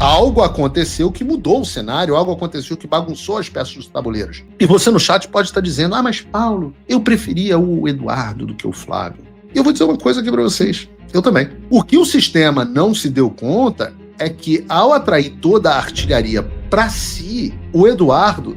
Algo aconteceu que mudou o cenário, algo aconteceu que bagunçou as peças dos tabuleiros. E você no chat pode estar dizendo, mas Paulo, eu preferia o Eduardo do que o Flávio. E eu vou dizer uma coisa aqui para vocês, eu também. O que o sistema não se deu conta é que, ao atrair toda a artilharia para si, o Eduardo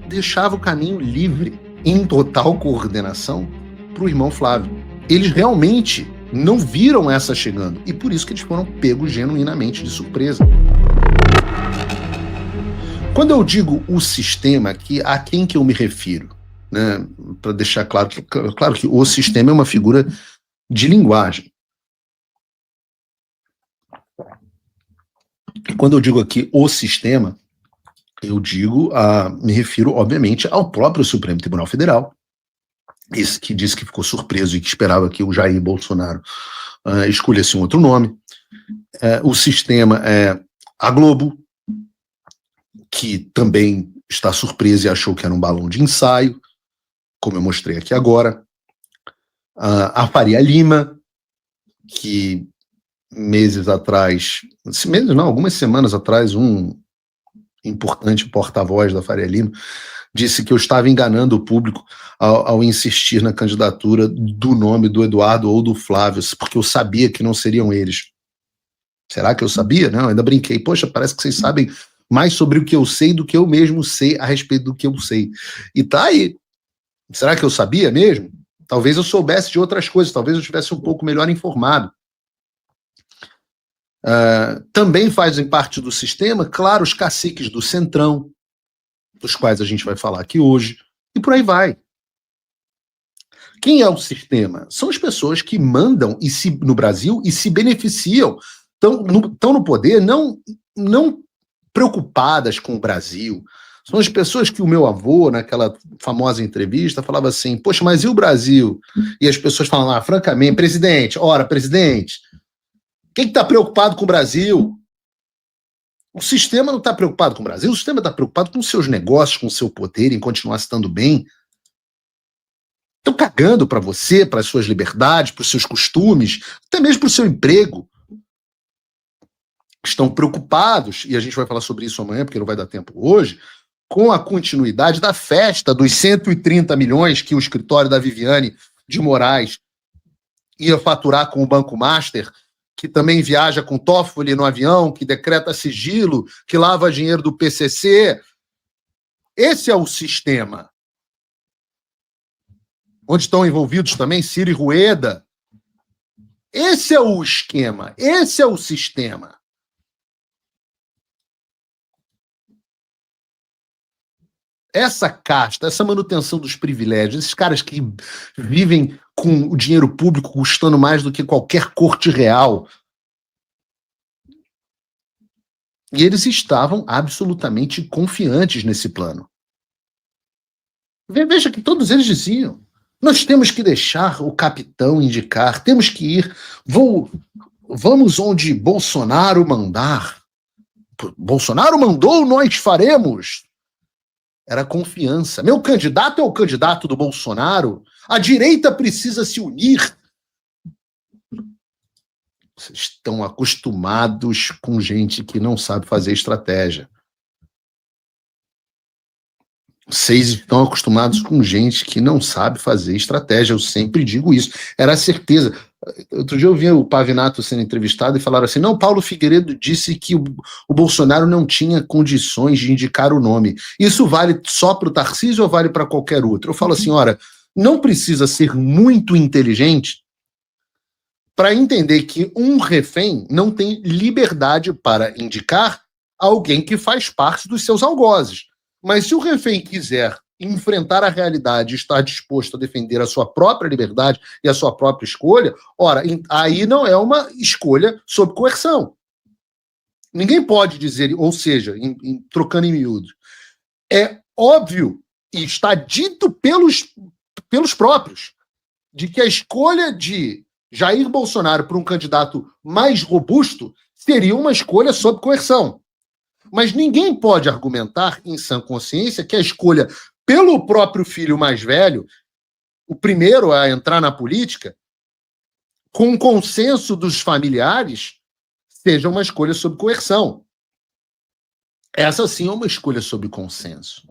deixava o caminho livre, em total coordenação, para o irmão Flávio. Eles realmente não viram essa chegando, e por isso que eles foram pegos genuinamente de surpresa. Quando eu digo o sistema aqui, a quem que eu me refiro? Né? Para deixar claro que o sistema é uma figura de linguagem. Quando eu digo aqui o sistema, eu me refiro, obviamente, ao próprio Supremo Tribunal Federal, esse que disse que ficou surpreso e que esperava que o Jair Bolsonaro escolhesse um outro nome. O sistema é a Globo, que também está surpresa e achou que era um balão de ensaio, como eu mostrei aqui agora. A Faria Lima, que algumas semanas atrás, um importante porta-voz da Faria Lima disse que eu estava enganando o público ao insistir na candidatura do nome do Eduardo ou do Flávio, porque eu sabia que não seriam eles. Será que eu sabia? Não, ainda brinquei. Poxa, parece que vocês sabem mais sobre o que eu sei do que eu mesmo sei a respeito do que eu sei. E tá aí. Será que eu sabia mesmo? Talvez eu soubesse de outras coisas, talvez eu estivesse um pouco melhor informado. Também fazem parte do sistema, claro, os caciques do Centrão, dos quais a gente vai falar aqui hoje, e por aí vai. Quem é o sistema? São as pessoas que mandam no Brasil e se beneficiam, estão no poder, não preocupadas com o Brasil. São as pessoas que o meu avô, naquela famosa entrevista, falava assim, poxa, mas e o Brasil? E as pessoas falam, francamente, presidente, quem está preocupado com o Brasil? O sistema não está preocupado com o Brasil, o sistema está preocupado com seus negócios, com o seu poder, em continuar estando bem. Estão cagando para você, para as suas liberdades, para os seus costumes, até mesmo para o seu emprego. Estão preocupados, e a gente vai falar sobre isso amanhã, porque não vai dar tempo hoje, com a continuidade da festa dos 130 milhões que o escritório da Viviane de Moraes ia faturar com o Banco Master, que também viaja com Toffoli no avião, que decreta sigilo, que lava dinheiro do PCC. Esse é o sistema. Onde estão envolvidos também Ciro e Rueda. Esse é o esquema, esse é o sistema. Essa casta, essa manutenção dos privilégios, esses caras que vivem com o dinheiro público custando mais do que qualquer corte real. E eles estavam absolutamente confiantes nesse plano. Veja que todos eles diziam, nós temos que deixar o capitão indicar, temos que ir, vamos onde Bolsonaro mandar. Bolsonaro mandou, nós faremos. Era confiança. Meu candidato é o candidato do Bolsonaro. A direita precisa se unir. Vocês estão acostumados com gente que não sabe fazer estratégia. Vocês estão acostumados com gente que não sabe fazer estratégia. Eu sempre digo isso. Era a certeza. Outro dia eu vi o Pavinato sendo entrevistado e falaram assim, não, Paulo Figueiredo disse que o Bolsonaro não tinha condições de indicar o nome. Isso vale só para o Tarcísio ou vale para qualquer outro? Eu falo assim, ora, não precisa ser muito inteligente para entender que um refém não tem liberdade para indicar alguém que faz parte dos seus algozes. Mas se o refém quiser enfrentar a realidade e estar disposto a defender a sua própria liberdade e a sua própria escolha, ora, aí não é uma escolha sob coerção. Ninguém pode dizer, ou seja, trocando em miúdos, é óbvio e está dito pelos próprios de que a escolha de Jair Bolsonaro por um candidato mais robusto seria uma escolha sob coerção. Mas ninguém pode argumentar, em sã consciência, que a escolha pelo próprio filho mais velho, o primeiro a entrar na política, com o consenso dos familiares, seja uma escolha sob coerção. Essa sim é uma escolha sob consenso.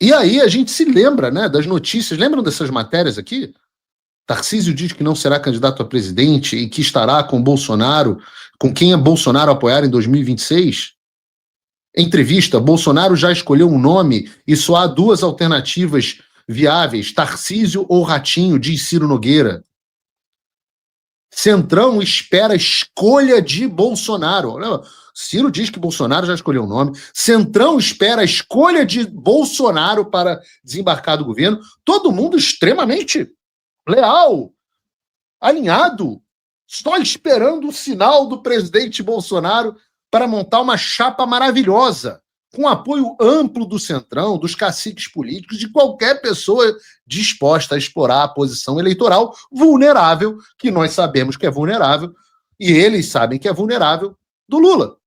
E aí a gente se lembra, né, das notícias. Lembram dessas matérias aqui? Tarcísio diz que não será candidato a presidente e que estará com Bolsonaro, com quem é Bolsonaro apoiar em 2026. Entrevista, Bolsonaro já escolheu um nome e só há duas alternativas viáveis, Tarcísio ou Ratinho, diz Ciro Nogueira. Centrão espera escolha de Bolsonaro. Ciro diz que Bolsonaro já escolheu o nome. Centrão espera a escolha de Bolsonaro para desembarcar do governo. Todo mundo extremamente leal, alinhado, só esperando o sinal do presidente Bolsonaro para montar uma chapa maravilhosa, com apoio amplo do Centrão, dos caciques políticos, de qualquer pessoa disposta a explorar a posição eleitoral vulnerável, que nós sabemos que é vulnerável, e eles sabem que é vulnerável, do Lula.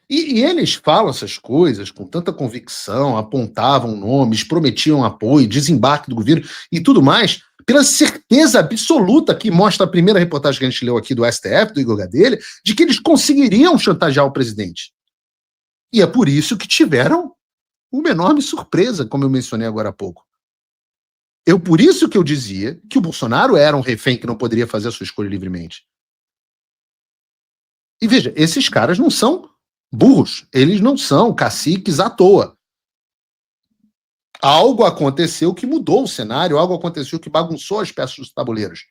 E eles falam essas coisas com tanta convicção, apontavam nomes, prometiam apoio, desembarque do governo e tudo mais, pela certeza absoluta que mostra a primeira reportagem que a gente leu aqui do STF, do Igor Gadelha, de que eles conseguiriam chantagear o presidente. E é por isso que tiveram uma enorme surpresa, como eu mencionei agora há pouco. Por isso que eu dizia que o Bolsonaro era um refém que não poderia fazer a sua escolha livremente. E veja, esses caras não são burros, eles não são caciques à toa. Algo aconteceu que mudou o cenário, algo aconteceu que bagunçou as peças dos tabuleiros.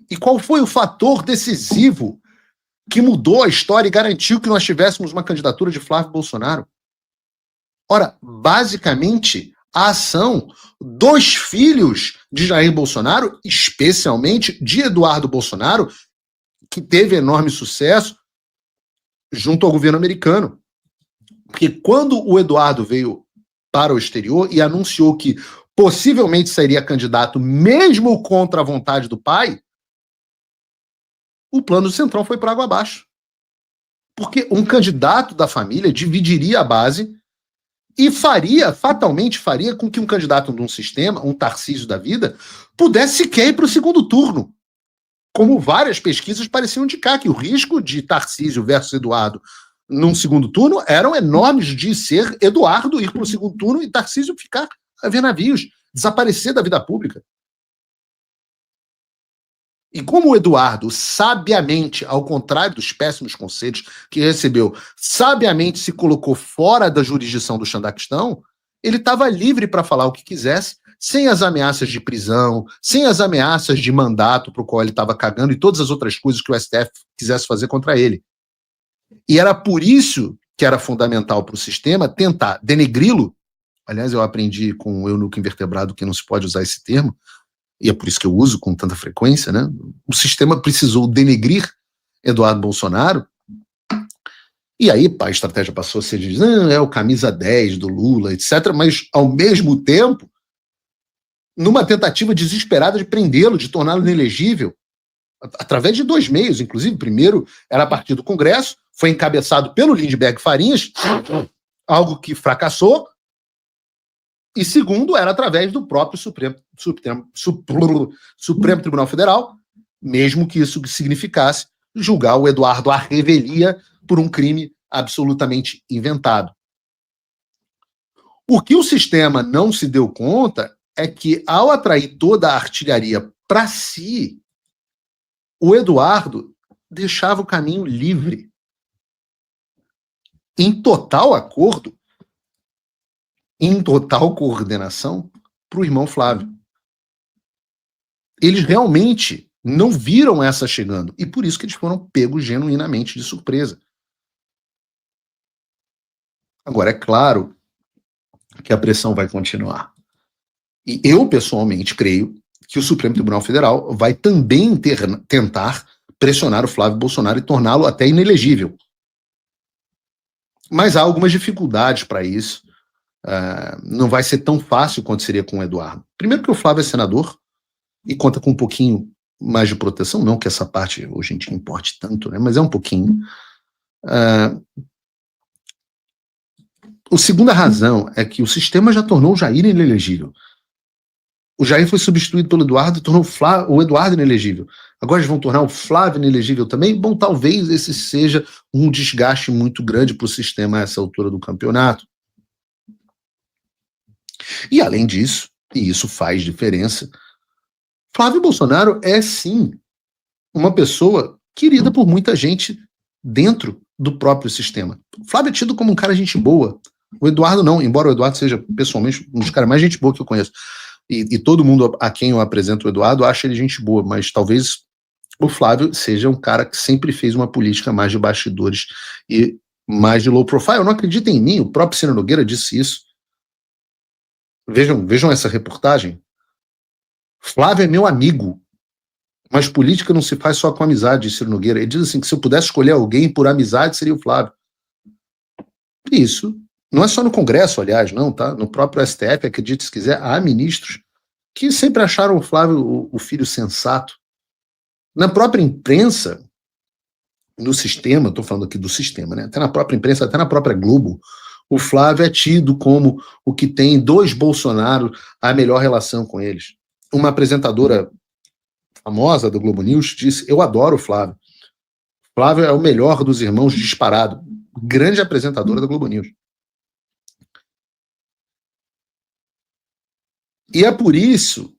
E qual foi o fator decisivo que mudou a história e garantiu que nós tivéssemos uma candidatura de Flávio Bolsonaro? Ora, basicamente, a ação dos filhos de Jair Bolsonaro, especialmente de Eduardo Bolsonaro, que teve enorme sucesso junto ao governo americano. Porque quando o Eduardo veio para o exterior e anunciou que possivelmente seria candidato mesmo contra a vontade do pai, o plano do Centrão foi para água abaixo. Porque um candidato da família dividiria a base e fatalmente faria com que um candidato de um sistema, um Tarcísio da vida, pudesse sequer ir para o segundo turno. Como várias pesquisas pareciam indicar que o risco de Tarcísio versus Eduardo num segundo turno eram enormes, de ser Eduardo ir para o segundo turno e Tarcísio ficar a ver navios, desaparecer da vida pública. E como o Eduardo, sabiamente, ao contrário dos péssimos conselhos que recebeu, sabiamente se colocou fora da jurisdição do Xandaquistão, ele estava livre para falar o que quisesse, sem as ameaças de prisão, sem as ameaças de mandato para o qual ele estava cagando e todas as outras coisas que o STF quisesse fazer contra ele. E era por isso que era fundamental para o sistema tentar denegri-lo. Aliás, eu aprendi com o eunuco invertebrado que não se pode usar esse termo, e é por isso que eu uso com tanta frequência, né? O sistema precisou denegrir Eduardo Bolsonaro, e aí a estratégia passou a ser de é o camisa 10 do Lula, etc., mas, ao mesmo tempo, numa tentativa desesperada de prendê-lo, de torná-lo inelegível, através de dois meios, inclusive. Primeiro era a partir do Congresso, foi encabeçado pelo Lindbergh Farias, algo que fracassou, e segundo era através do próprio Supremo Tribunal Federal, mesmo que isso significasse julgar o Eduardo à revelia por um crime absolutamente inventado. O que o sistema não se deu conta é que, ao atrair toda a artilharia para si, o Eduardo deixava o caminho livre, em total acordo, em total coordenação, para o irmão Flávio. Eles realmente não viram essa chegando, e por isso que eles foram pegos genuinamente de surpresa. Agora, é claro que a pressão vai continuar. E eu, pessoalmente, creio que o Supremo Tribunal Federal vai também tentar pressionar o Flávio Bolsonaro e torná-lo até inelegível. Mas há algumas dificuldades para isso. Não vai ser tão fácil quanto seria com o Eduardo. Primeiro que o Flávio é senador e conta com um pouquinho mais de proteção, não que essa parte hoje em dia importe tanto, né, mas é um pouquinho. A segunda razão é que o sistema já tornou o Jair inelegível. O Jair foi substituído pelo Eduardo e tornou o Eduardo inelegível. Agora eles vão tornar o Flávio inelegível também? Bom, talvez esse seja um desgaste muito grande para o sistema a essa altura do campeonato. E além disso, e isso faz diferença, Flávio Bolsonaro é sim uma pessoa querida por muita gente dentro do próprio sistema. O Flávio é tido como um cara gente boa. O Eduardo não, embora o Eduardo seja pessoalmente um dos caras mais gente boa que eu conheço. E todo mundo a quem eu apresento o Eduardo acha ele gente boa, mas talvez o Flávio seja um cara que sempre fez uma política mais de bastidores e mais de low profile. Eu não acredito em mim, o próprio Ciro Nogueira disse isso. Vejam essa reportagem. Flávio é meu amigo, mas política não se faz só com amizade, Ciro Nogueira. Ele diz assim, que se eu pudesse escolher alguém por amizade, seria o Flávio. Isso não é só no Congresso, aliás, não, tá? No próprio STF, acredite se quiser, há ministros que sempre acharam o Flávio o filho sensato. Na própria imprensa, no sistema, estou falando aqui do sistema, né? Até na própria imprensa, até na própria Globo, o Flávio é tido como o que tem dos Bolsonaro a melhor relação com eles. Uma apresentadora famosa do Globo News disse, eu adoro o Flávio. Flávio é o melhor dos irmãos disparado. Grande apresentadora da Globo News. E é por isso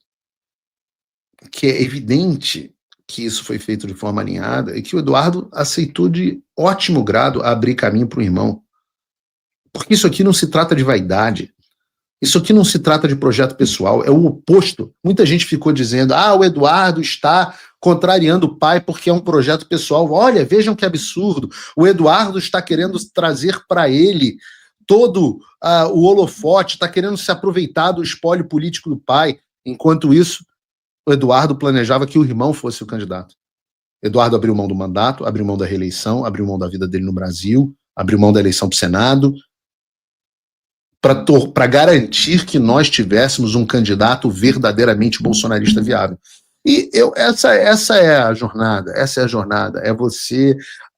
que é evidente que isso foi feito de forma alinhada e que o Eduardo aceitou de ótimo grado abrir caminho para o irmão. Porque isso aqui não se trata de vaidade. Isso aqui não se trata de projeto pessoal, é o oposto. Muita gente ficou dizendo, o Eduardo está contrariando o pai porque é um projeto pessoal. Olha, vejam que absurdo. O Eduardo está querendo trazer para ele todo o holofote, está querendo se aproveitar do espólio político do pai. Enquanto isso, o Eduardo planejava que o irmão fosse o candidato. Eduardo abriu mão do mandato, abriu mão da reeleição, abriu mão da vida dele no Brasil, abriu mão da eleição para o Senado, para garantir que nós tivéssemos um candidato verdadeiramente bolsonarista viável. E essa é a jornada, é você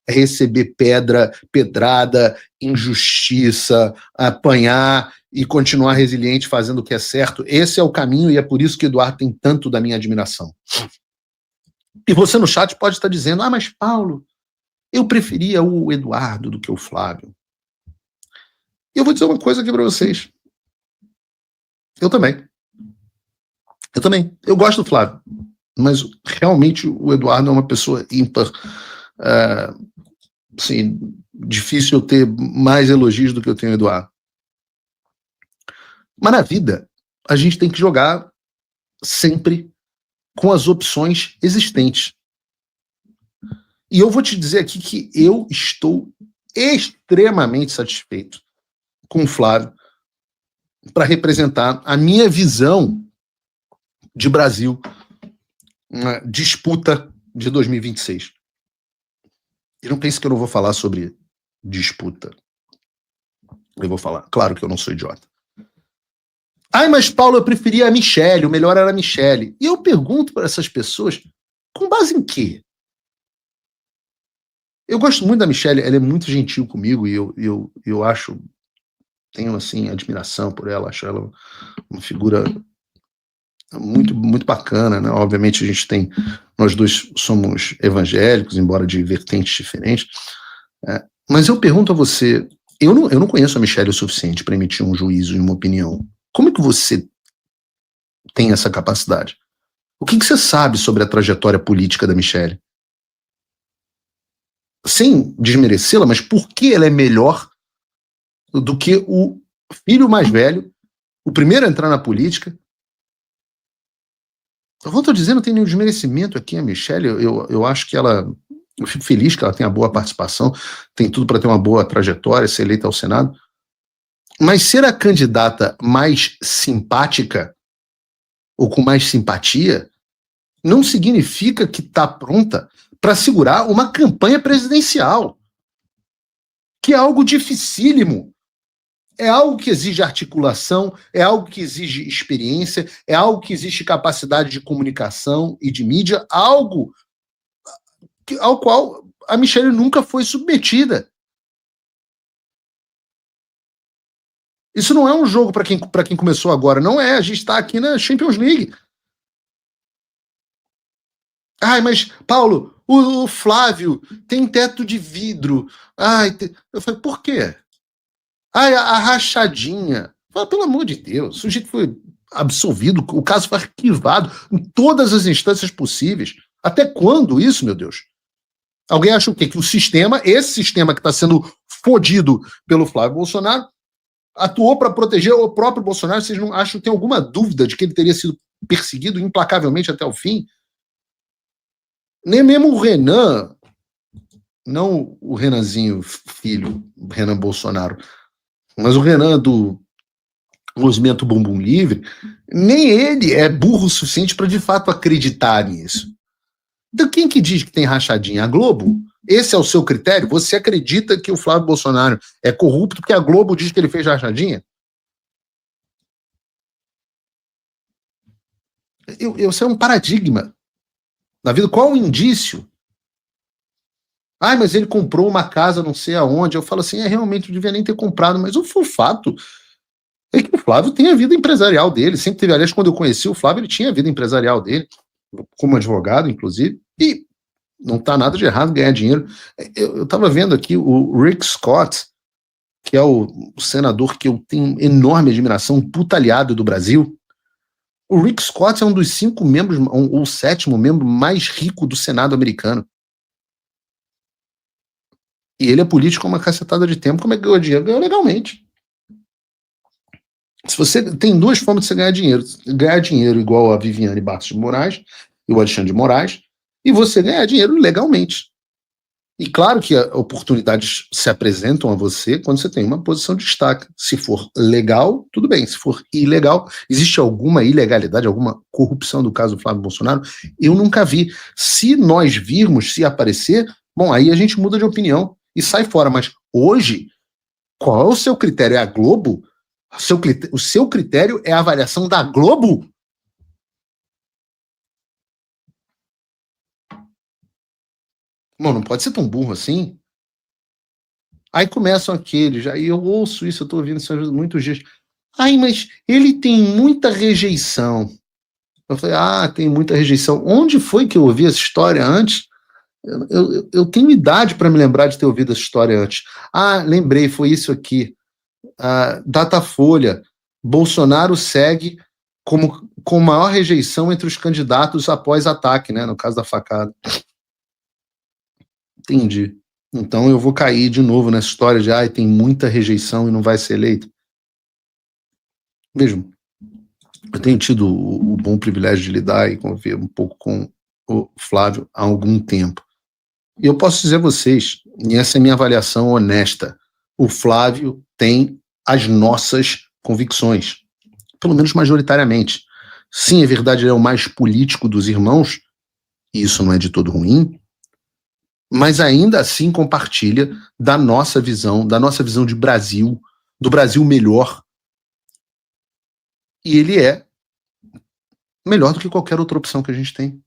receber pedrada, injustiça, apanhar e continuar resiliente fazendo o que é certo. Esse é o caminho e é por isso que Eduardo tem tanto da minha admiração. E você no chat pode estar dizendo, mas Paulo, eu preferia o Eduardo do que o Flávio. E eu vou dizer uma coisa aqui para vocês. Eu também. Eu gosto do Flávio, mas realmente o Eduardo é uma pessoa ímpar. Assim, difícil eu ter mais elogios do que eu tenho o Eduardo. Mas na vida, a gente tem que jogar sempre com as opções existentes. E eu vou te dizer aqui que eu estou extremamente satisfeito com o Flávio para representar a minha visão de Brasil na disputa de 2026. E não pense que eu não vou falar sobre disputa. Eu vou falar. Claro que eu não sou idiota. Mas Paulo, eu preferia a Michelle, o melhor era a Michelle. E eu pergunto para essas pessoas, com base em quê? Eu gosto muito da Michelle, ela é muito gentil comigo e eu acho, tenho assim, admiração por ela, acho ela uma figura muito, muito bacana, né? Obviamente nós dois somos evangélicos, embora de vertentes diferentes, mas eu pergunto a você, eu não conheço a Michelle o suficiente para emitir um juízo e uma opinião. Como é que você tem essa capacidade? O que você sabe sobre a trajetória política da Michelle? Sem desmerecê-la, mas por que ela é melhor do que o filho mais velho, o primeiro a entrar na política? Eu vou dizer, não tem nenhum desmerecimento aqui a Michelle, eu acho que eu fico feliz que ela tenha boa participação, tem tudo para ter uma boa trajetória, ser eleita ao Senado, mas ser a candidata mais simpática ou com mais simpatia não significa que está pronta para segurar uma campanha presidencial, que é algo dificílimo. É algo que exige articulação, é algo que exige experiência, é algo que exige capacidade de comunicação e de mídia, algo ao qual a Michelle nunca foi submetida. Isso não é um jogo para quem começou agora, não é. A gente está aqui na Champions League. Ai, mas, Paulo, o Flávio tem teto de vidro. Ai, eu falei, por quê? Ai, a rachadinha. Fala, pelo amor de Deus, o sujeito foi absolvido, o caso foi arquivado em todas as instâncias possíveis. Até quando isso, meu Deus? Alguém acha o quê? Que o sistema, esse sistema que está sendo fodido pelo Flávio Bolsonaro, atuou para proteger o próprio Bolsonaro? Vocês não acham, tem alguma dúvida de que ele teria sido perseguido implacavelmente até o fim? Nem mesmo o Renan, não o Renanzinho filho, o Renan Bolsonaro, mas o Renan do Movimento Bumbum Livre, nem ele é burro o suficiente para de fato acreditar nisso. Então quem que diz que tem rachadinha? A Globo? Esse é o seu critério? Você acredita que o Flávio Bolsonaro é corrupto porque a Globo diz que ele fez rachadinha? Isso é um paradigma na vida. Qual o indício? Ah, mas ele comprou uma casa não sei aonde. Eu falo assim, realmente não devia nem ter comprado, mas o fato é que o Flávio tem a vida empresarial dele. Sempre teve, aliás, quando eu conheci o Flávio, ele tinha a vida empresarial dele, como advogado, inclusive, e não está nada de errado ganhar dinheiro. Eu estava vendo aqui o Rick Scott, que é o senador que eu tenho enorme admiração, um puta aliado do Brasil. O Rick Scott é um dos 5 membros, ou o 7º membro mais rico do Senado americano. E ele é político há uma cacetada de tempo. Como é que ganhou dinheiro? Ganhou legalmente. Se você tem 2 formas de você ganhar dinheiro. Ganhar dinheiro igual a Viviane Bastos de Moraes e o Alexandre de Moraes, e você ganhar dinheiro legalmente. E claro que oportunidades se apresentam a você quando você tem uma posição de destaque. Se for legal, tudo bem. Se for ilegal, existe alguma ilegalidade, alguma corrupção do caso do Flávio Bolsonaro? Eu nunca vi. Se nós virmos, se aparecer, bom, aí a gente muda de opinião e sai fora. Mas hoje, qual é o seu critério? É a Globo? O seu critério é a avaliação da Globo? Bom, não pode ser tão burro assim. Aí começam aqueles, aí eu ouço isso, eu estou ouvindo isso há muitos dias. Ai, mas ele tem muita rejeição. Eu falei, tem muita rejeição. Onde foi que eu ouvi essa história antes? Eu tenho idade para me lembrar de ter ouvido essa história antes. Lembrei, foi isso aqui. Datafolha. Bolsonaro segue com maior rejeição entre os candidatos após ataque, né? No caso da facada. Entendi. Então eu vou cair de novo nessa história de tem muita rejeição e não vai ser eleito. Mesmo. Eu tenho tido o bom privilégio de lidar e conviver um pouco com o Flávio há algum tempo. E eu posso dizer a vocês, e essa é minha avaliação honesta, o Flávio tem as nossas convicções, pelo menos majoritariamente. Sim, é verdade, ele é o mais político dos irmãos, e isso não é de todo ruim, mas ainda assim compartilha da nossa visão de Brasil, do Brasil melhor. E ele é melhor do que qualquer outra opção que a gente tem.